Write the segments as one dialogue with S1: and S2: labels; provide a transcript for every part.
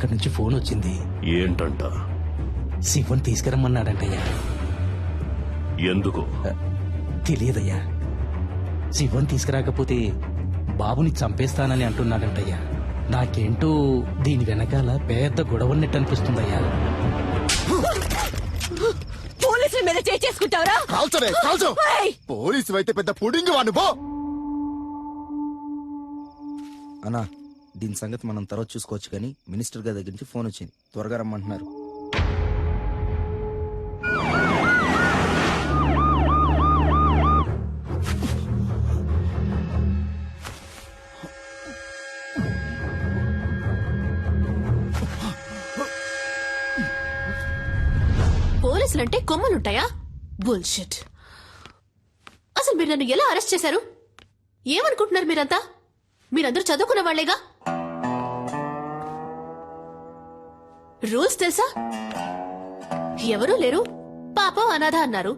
S1: అక్కడి నుంచి ఫోన్ వచ్చింది.
S2: ఏంటంట?
S1: శివన్ తీసుకురమ్మన్నాడంటయ్యా.
S2: ఎందుకు?
S1: తెలియదయ్యా. శివన్ తీసుకురాకపోతే బాబుని చంపేస్తానని అంటున్నాడంటయ్యా. నాకేంటో దీని వెనకాల పెద్ద గొడవ ఉన్నట్టు అనిపిస్తుందయ్యా.
S3: పోలీసుల మీద చేసుకుంటావరా?
S4: పోలీసు అయితే పెద్ద పుడింగి వాడు.
S5: అన్నా, దీని సంగతి మనం తర్వాత చూసుకోవచ్చు కానీ మినిస్టర్ గారి దగ్గర నుంచి ఫోన్ వచ్చింది, త్వరగా రమ్మంటున్నారు.
S3: పోలీసులంటే కొమ్మలుంటాయా? బుల్షిట్. అసలు మీరు నన్ను ఎలా అరెస్ట్ చేశారు? ఏమనుకుంటున్నారు మీరంతా? మీరందరూ చదువుకున్న వాళ్లేగా. రూల్స్ తెలుసా? ఎవరూ లేరు, పాపం అనాథ అన్నారు.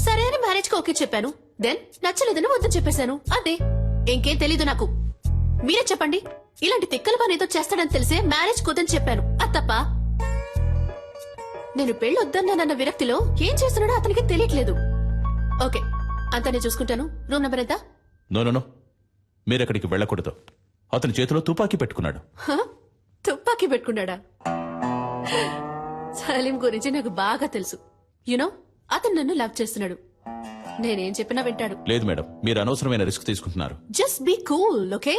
S3: సరే అని మ్యారేజ్ కి ఓకే చెప్పాను. దెన్ నచ్చలేదని వద్దని చెప్పేశాను. అదే, ఇంకేం తెలీదు నాకు. మీరే చెప్పండి. ఇలాంటి తిక్కల పని ఏదో చేస్తాడని తెలిసే మ్యారేజ్ కుదని చెప్పాను. అది తప్ప? నేను పెళ్ళొద్దన్నానన్న విరక్తిలో ఏం చేస్తున్నాడో అతనికి తెలియట్లేదు. ఓకే, అంతా నేను చూసుకుంటాను. రూమ్ నెంబర్ ఎంత?
S2: నో, మీరెక్కడికి వెళ్ళకూడదు. అతని చేతిలో తుపాకీ పెట్టుకున్నాడు.
S3: తుపాకీ పెట్టుకున్నాడా? సలీం గురించి నాకు బాగా తెలుసు. యునో, అతను నన్ను లవ్ చేస్తున్నాడు. నేనేం చెప్పినా వింటాడు.
S2: లేదు మేడం, మీరు అనవసరమైన రిస్క్ తీసుకుంటున్నారు.
S3: Just be cool, okay?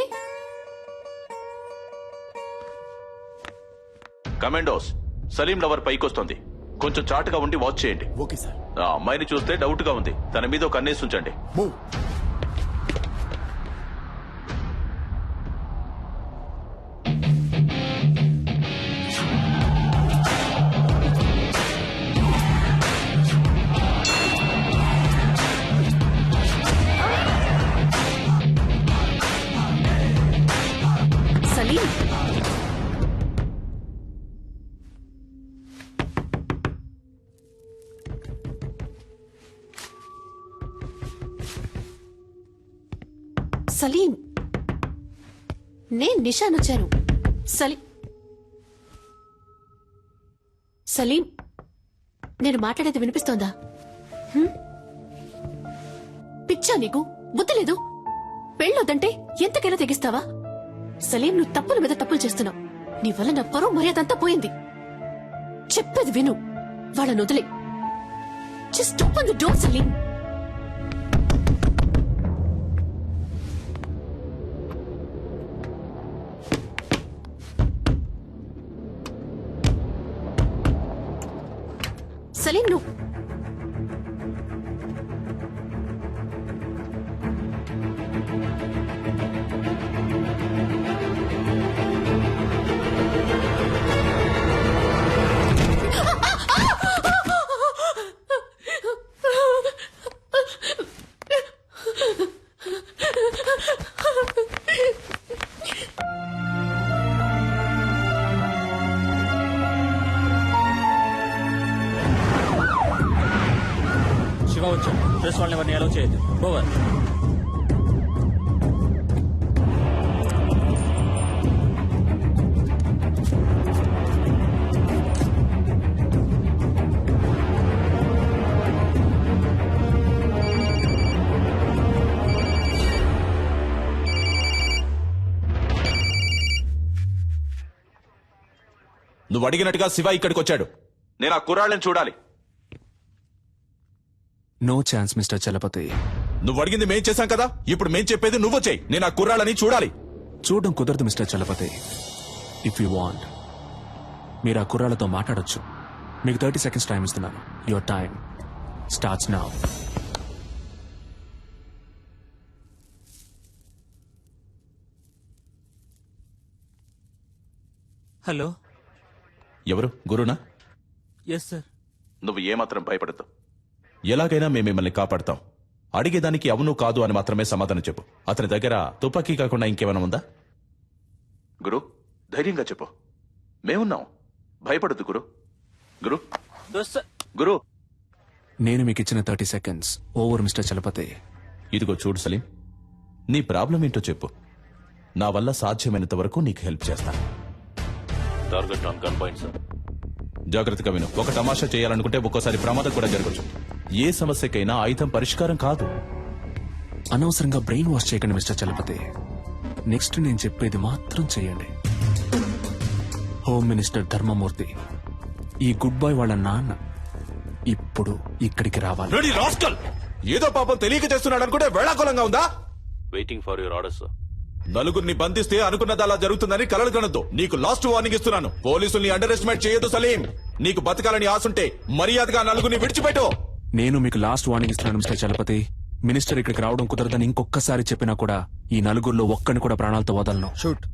S2: Commandos, Salim lover పైకొస్తోంది. కొంచెం చాటుగా ఉండి వాచ్ చేయండి.
S4: Okay sir.
S2: ఆ అమ్మాయిని చూస్తే డౌట్ గా ఉంది. తన మీద ఒక కన్నేసి ఉంచండి.
S4: మూవ్.
S3: సలీం, సలీం, నేను నిషాన్ వచ్చాను. సలీం, నేను మాట్లాడేది వినిపిస్తోందా? పిచ్చా నీకు? బుద్ధి లేదు? పెళ్ళొద్దంటే ఎంతకైనా తెగిస్తావా? సలీం, నువ్వు తప్పుల మీద తప్పులు చేస్తున్నావు. నీ వల్ల నా పరువు మర్యాదంతా పోయింది. చెప్పేది విను. వాళ్ళని వదిలే. Just open the door Salim. Salim, నువ్వు
S6: ప్రెస్ వాళ్ళని ఎవరిని అలౌ చేయొద్దు. ఓవర్.
S2: నువ్వు అడిగినట్టుగా శివ ఇక్కడికి వచ్చాడు. నేను ఆ కుర్రాళ్ళని చూడాలి.
S7: No chance mister Chalapathi.
S2: నువ్వు అడిగింది మేం చేశాం కదా, ఇప్పుడు మేం చెప్పేది నువ్వు చెయ్యి. నేను ఆ కుర్రాళ్ళని చూడాలి.
S7: చూడడం కుదరదు mister Chalapathi. If you want, మీరు ఆ కుర్రాళ్ళతో మాట్లాడొచ్చు. మీకు 30 seconds టైం ఇస్తున్నాను. Your time starts now.
S6: Hello,
S2: ఎవరు? గురునా?
S6: Yes sir.
S2: నువ్వు ఏమాత్రం భయపడద్దు. ఎలాగైనా మేము మిమ్మల్ని కాపాడతాం. అడిగేదానికి అవును కాదు అని మాత్రమే సమాధానం చెప్పు. అతని దగ్గర తుపాకీ కాకుండా ఇంకేమైనా ఉందా? గురు, ధైర్యంగా చెప్పు. మేమున్నాం, భయపడద్దు గురు. గురు గురు
S7: నేను మీకు ఇచ్చిన 30 seconds ఓవర్ మిస్టర్ చలపతి.
S2: ఇదిగో చూడు సలీం, నీ ప్రాబ్లం ఏంటో చెప్పు. నా వల్ల సాధ్యమైనంత వరకు నీకు హెల్ప్ చేస్తాను. Target on gun point sir. జాగ్రత్తగా విను. ఒక తమాషా చేయాలనుకుంటే ఒక్కోసారి ప్రమాదం కూడా జరగచ్చు. ఏ సమస్యకైనా ఆయుధం పరిష్కారం కాదు.
S7: అనవసరంగా బ్రెయిన్ వాష్ చేయకండి మిస్టర్ చలపతి. నెక్స్ట్ నేను చెప్పేది మాత్రం చేయండి. హోమ్ మినిస్టర్ ధర్మమూర్తి, ఈ గుడ్ బాయ్ వాళ్ళ నాన్న ఇప్పుడు ఇక్కడికి రావాలి.
S2: Ready rascal! ఏదో పాపం తెలియక చేస్తున్నాడు అనుకుంటే వేళాకులంగా ఉందా? Waiting for your order sir. నలుగురిని బంధిస్తే అనుకున్నది అలా జరుగుతుందని కలలు కనొద్దు. నీకు లాస్ట్ వార్నింగ్ ఇస్తున్నాను. పోలీసుల్ని అండర్ ఎస్టిమేట్ చేయొద్దు సలీం. నీకు బతకాలని ఆశుంటే మర్యాదగా నలుగురిని విడిచిపెట్టు.
S7: నేను మీకు లాస్ట్ వార్నింగ్ ఇస్తున్నాను మిస్టర్ చలపతి. మినిస్టర్ ఇక్కడికి రావడం కుదరదని ఇంకొకసారి చెప్పినా కూడా ఈ నలుగురిలో ఒక్కని కూడా ప్రాణాలతో వదలను.
S5: Shoot.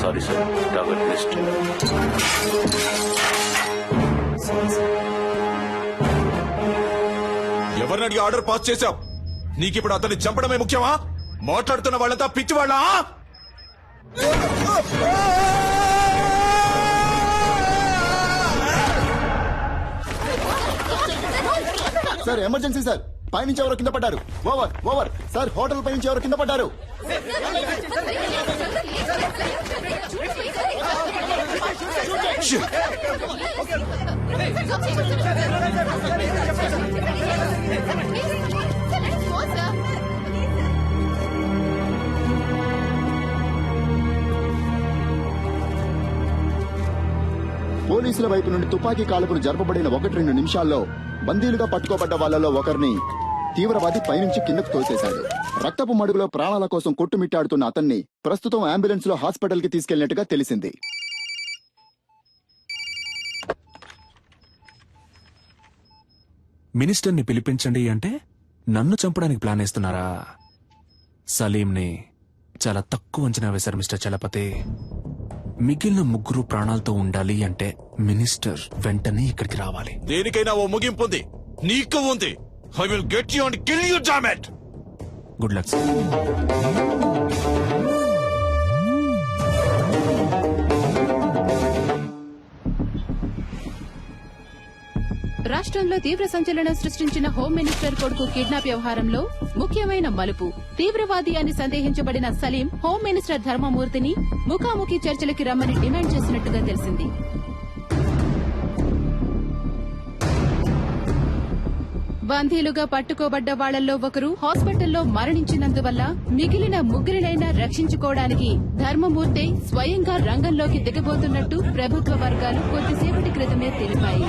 S2: Sorry sir, target list. ఎవరిని అడిగి ఆర్డర్ పాస్ చేశావు? నీకిప్పుడు అతన్ని చంపడమే ముఖ్యమా? మాట్లాడుతున్న వాళ్ళంతా పిచ్చి వాళ్ళ?
S4: సార్ ఎమర్జెన్సీ సార్, పైనుంచి ఎవరో కింద పడ్డారు. ఓవర్ ఓవర్ సార్, హోటల్ పైనుంచి ఎవరో కింద పడ్డారు. పోలీసుల వైపు నుండి తుపాకీ కాల్పులు జరపబడిన 1-2 నిమిషాల్లో బందీలుగా పట్టుకోబడ్డ వాళ్లలో ఒకరిని తీవ్రవాది పైనుంచి కిందకు తోసేశాడు. రక్తపు మడుగులో ప్రాణాల కోసం కొట్టుమిట్టాడుతున్న అతన్ని ప్రస్తుతం అంబులెన్స్ లో హాస్పిటల్ కి తీసుకెళ్లినట్టుగా తెలిసింది.
S7: మినిస్టర్ని పిలిపించండి అంటే నన్ను చంపడానికి ప్లాన్ వేస్తున్నారా? సలీంని చాలా తక్కువ అంచనా వేశారు మిస్టర్ చలపతి. మిగిలిన ముగ్గురు ప్రాణాలతో ఉండాలి అంటే మినిస్టర్ వెంటనే ఇక్కడికి రావాలి.
S2: దేనికైనా ఓ ముగింపు ఉంది. నీకు ఉంది. I will get you and kill you, damn it.
S7: Good luck sir.
S8: రాష్ట్రంలో తీవ్ర సంచలనం సృష్టించిన హోం మినిస్టర్ కొడుకు కిడ్నాప్ వ్యవహారంలో ముఖ్యమైన మలుపు. తీవ్రవాది అని సందేహించబడిన సలీం హోం మినిస్టర్ ధర్మమూర్తిని ముఖాముఖి చర్చలకి రమ్మని డిమాండ్ చేసినట్టుగా తెలిసింది. బందీలుగా పట్టుకోబడ్డ వాళ్లలో ఒకరు హాస్పిటల్లో మరణించినందువల్ల మిగిలిన ముగ్గురినైనా రక్షించుకోవడానికి ధర్మమూర్తి స్వయంగా రంగంలోకి దిగబోతున్నట్టు ప్రభుత్వ వర్గాలు కొద్దిసేపటి క్రితమే తెలిపాయి.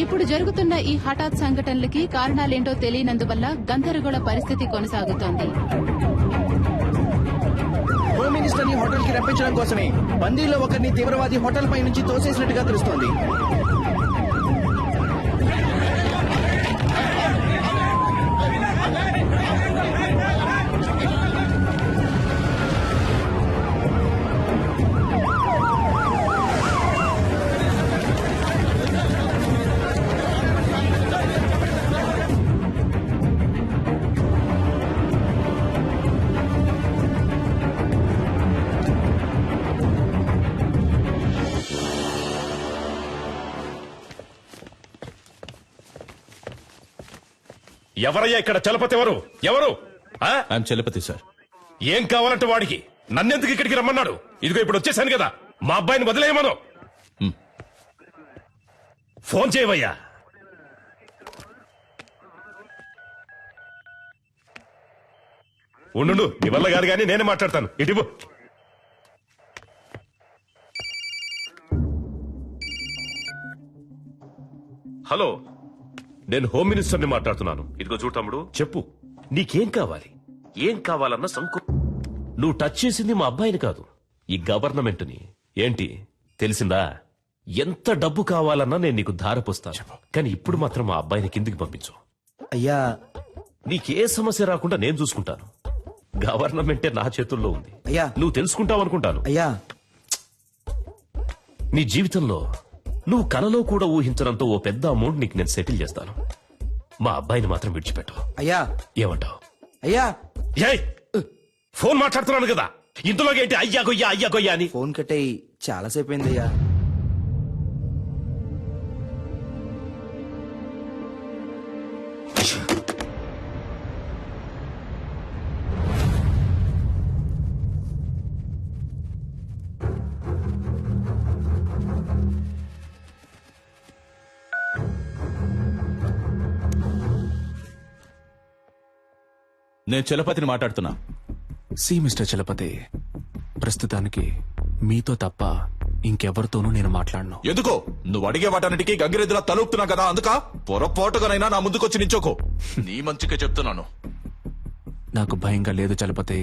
S8: ఇప్పుడు జరుగుతున్న ఈ హఠాత్ సంఘటనలకి కారణాలేంటో తెలియనందువల్ల గందరగోళ పరిస్థితి కొనసాగుతోంది.
S9: హోమ్ మినిస్టర్ ని హోటల్ కి రప్పించడం కోసమే బందీలో ఒకరిని తీవ్రవాది హోటల్ పై నుంచి తోసేసినట్టుగా తెలుస్తోంది.
S10: ఎవరయ్యా ఇక్కడ చలపతి? ఎవరు ఎవరు?
S2: I'm Chalapathi sir.
S10: ఏం కావాలంటే వాడికి? నన్నెందుకు ఇక్కడికి రమ్మన్నాడు? ఇదిగో ఇప్పుడు వచ్చేసాను కదా, మా అబ్బాయిని వదిలేయమను. ఫోన్ చేయవయ్యా. ఉండు, నీ వల్ల కాదు కానీ నేనే మాట్లాడతాను. ఇటు హలో, నేను హోమ్ మినిస్టర్ ని మాట్లాడుతున్నాను. ఇదిగో చూడు తమ్ముడు, చెప్పు నీకేం కావాలి? ఏం కావాలన్న సంకు. నువ్వు టచ్ చేసింది మా అబ్బాయిని కాదు, ఈ గవర్నమెంట్ ని. ఏంటి తెలిసిందా? ఎంత డబ్బు కావాలన్నా నేను నీకు ధారపోస్తాను, కానీ ఇప్పుడు మాత్రం మా అబ్బాయిని కిందికి పంపించు.
S5: అయ్యా,
S10: నీకే సమస్య రాకుండా నేను చూసుకుంటాను. గవర్నమెంటే నా చేతుల్లో ఉంది.
S5: అయ్యా,
S10: నువ్వు తెలుసుకుంటావు అనుకుంటాను.
S5: అయ్యా,
S10: నీ జీవితంలో నువ్వు కలలో కూడా ఊహించడంతో ఓ పెద్ద అమౌంట్ నీకు నేను సెటిల్ చేస్తాను. మా అబ్బాయిని మాత్రం విడిచిపెట్టు.
S5: అయ్యా,
S10: ఏమంటావు?
S5: అయ్యా,
S10: ఏయ్, ఫోన్ మాట్లాడుతున్నాను కదా. ఇంతలోకి ఏంటి అయ్యా గొయ్యా అని?
S5: ఫోన్ కట్టేయి చాలాసేపు అయిందయ్యా.
S2: నేను చలపతిని మాట్లాడుతున్నా.
S7: సి మిస్టర్ చలపతి, ప్రస్తుతానికి మీతో తప్ప ఇంకెవరితోనూ నేను మాట్లాడను.
S2: ఎందుకో నువ్వు అడిగే వాటన్నిటికీ గంగిరెద్దులా తలుపుతున్నా కదా, అందుక పొరపాటుగానైనా నా ముందుకొచ్చి నించోకో. నీ మంచిగా చెప్తున్నాను.
S7: నాకు భయంగా లేదు చలపతి.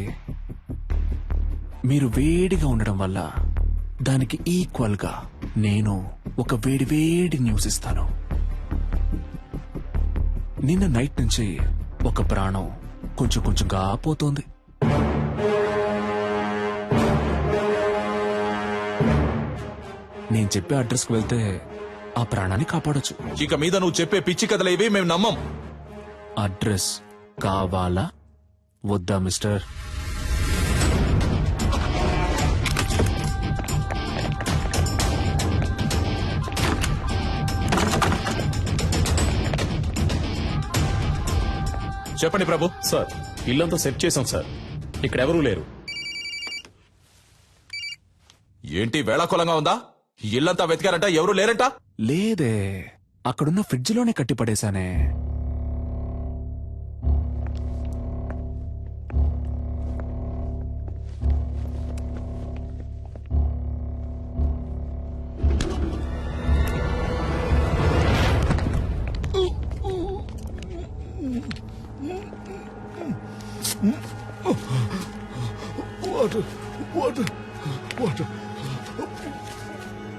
S7: మీరు వేడిగా ఉండడం వల్ల దానికి ఈక్వల్ గా నేను ఒక వేడి న్యూస్ ఇస్తాను. నిన్న నైట్ నుంచి ఒక ప్రాణం కొంచెంగా పోతోంది. నేను చెప్పే అడ్రస్కి వెళ్తే ఆ ప్రాణాన్ని కాపాడొచ్చు.
S2: ఇక మీద నువ్వు చెప్పే పిచ్చి కథలేవి మేము నమ్మం.
S7: అడ్రస్ కావాలా వద్దా మిస్టర్?
S2: చెప్పండి ప్రభు.
S11: సార్, ఇల్లంతా సెట్ చేశాం సార్. ఇక్కడ ఎవరూ లేరు.
S2: ఏంటి వేళాకులంగా ఉందా? ఇల్లంతా వెతికారంట, ఎవరు లేరంట?
S7: లేదే, అక్కడున్న ఫ్రిడ్జ్ లోనే కట్టిపడేశానే.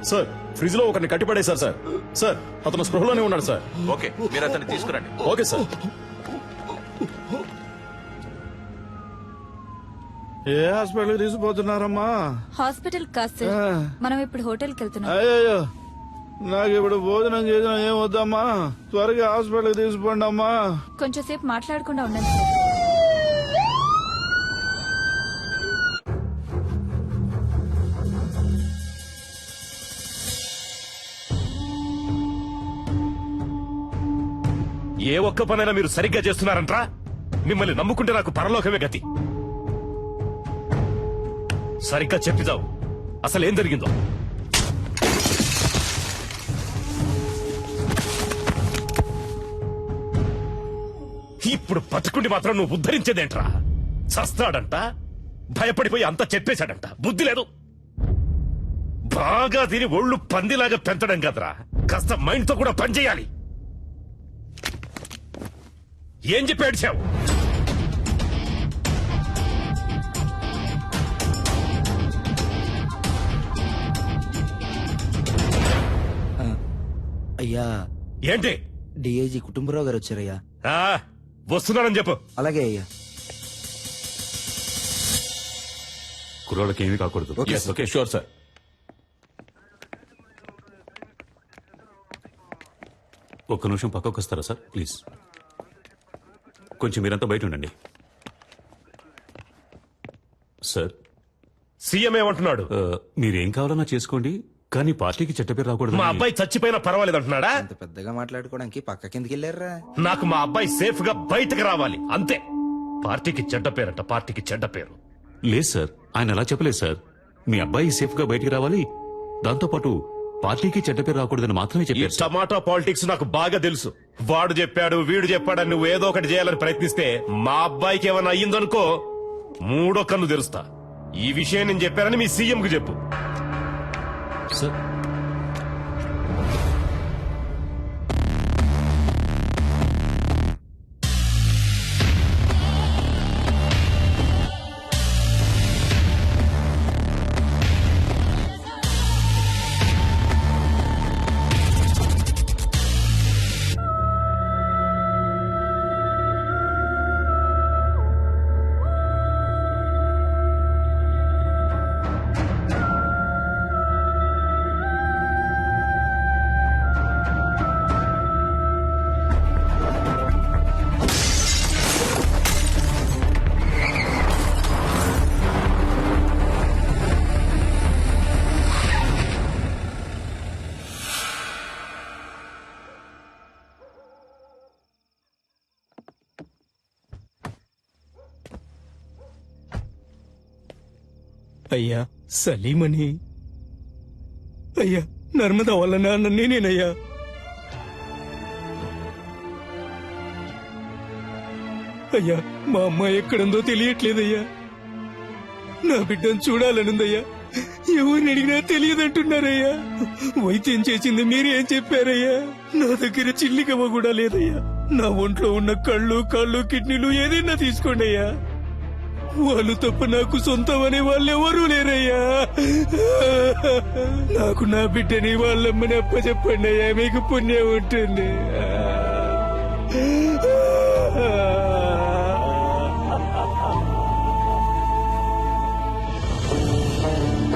S11: సార్, ఫ్రిడ్జ్ లో ఒకరిని కట్టిపడేశారు సార్. సార్, అతను స్పృహలోనే ఉన్నాడు సార్.
S2: ఓకే, మీరు అతన్ని తీసుకురండి.
S11: Okay sir.
S9: ఏ హాస్పిటల్ తీసుకుపోతున్నారమ్మా?
S12: హాస్పిటల్ కాదు సార్, మనం ఇప్పుడు హోటల్కి వెళ్తున్నాం.
S9: అయ్యో, నాకు ఇప్పుడు భోజనం చేసిన ఏం వద్దమ్మా. త్వరగా హాస్పిటల్ తీసుకోండి అమ్మా.
S12: కొంచెం సేపు మాట్లాడకుండా ఉండండి సార్.
S10: ఏ ఒక్క పనైనా మీరు సరిగ్గా చేస్తున్నారంట్రా? మిమ్మల్ని నమ్ముకుంటే నాకు పరలోకమే గతి. సరిగ్గా చెప్పిదావు, అసలేం జరిగిందో. ఇప్పుడు పట్టుకుండి మాత్రం నువ్వు ఉద్ధరించేదేంట్రా? చస్తాడంట, భయపడిపోయి అంతా చెప్పేశాడంట. బుద్ధి లేదు. బాగా తిని ఒళ్ళు పందిలాగా పెంచడం కదరా, కాస్త మైండ్ తో కూడా పనిచేయాలి. ఏం చెప్పి ఏడ్చావు?
S5: అయ్యా,
S10: ఏంటి?
S5: డిఐజీ కుటుంబరావు గారు వచ్చారయ్యా.
S10: వస్తున్నానని చెప్పు.
S5: అలాగే అయ్యా.
S11: కుర్రాళ్ళకి ఏమీ కాకూడదు.
S2: Okay, sure sir.
S11: ఒక్క నిమిషం పక్కకు వస్తారా సార్, ప్లీజ్? కొంచెం మీరంతా బయట ఉండండి. సార్,
S10: సీఎం ఏమంటున్నాడు?
S11: మీరేం కావాలన్నా చేసుకోండి, కానీ పార్టీకి చెడ్డ పేరు రాకూడదు.
S10: మా అబ్బాయి చచ్చిపోయినా పర్వాలేదు అంటున్నాడా?
S5: అంత పెద్దగా మాట్లాడుకోవడానికి పక్క కిందకి వెళ్ళారా?
S10: నాకు మా అబ్బాయి సేఫ్ గా బయటకు రావాలి అంతే. పార్టీకి చెడ్డ పేరంట, పార్టీకి చెడ్డ పేరు.
S11: లేదు సార్, ఆయన అలా చెప్పలేదు సార్. మీ అబ్బాయి సేఫ్ గా బయటికి రావాలి, దాంతో పాటు పార్టీకి చెడ్డ పేరు రాకూడదని మాత్రమే
S10: ఈ
S11: చెప్పారు.
S10: టమాటా పాలిటిక్స్ నాకు బాగా తెలుసు. వాడు చెప్పాడు, వీడు చెప్పాడని నువ్వు ఏదో ఒకటి చేయాలని ప్రయత్నిస్తే మా అబ్బాయికి ఏమైనా అయ్యిందనుకో, మూడో కన్ను తెరుస్తా. ఈ విషయం నేను చెప్పానని మీ సీఎం కు చెప్పు.
S11: సార్,
S1: అయ్యా సలీమని అయ్యా నర్మద వాళ్ళ నాన్న నేనేనయ్యా. అయ్యా మా అమ్మాయి ఎక్కడుందో తెలియట్లేదయ్యా. నా బిడ్డను చూడాలనుందయ్యా. ఎవరిని అడిగినా తెలియదంటున్నారయ్యా. వైద్యం చేసింది మీరేం చెప్పారయ్యా? నా దగ్గర చిల్లిగవ్వ కూడా లేదయ్యా. నా ఒంట్లో ఉన్న కళ్ళు కాళ్ళు కిడ్నీలు ఏదైనా తీసుకోండి అయ్యా. వాళ్ళు తప్ప నాకు సొంతం అనే వాళ్ళెవరూ లేరయ్యా. నాకు నా బిడ్డని వాళ్ళమ్మని అప్పచెప్పండి అయ్యా, మీకు పుణ్యం ఉంటుంది.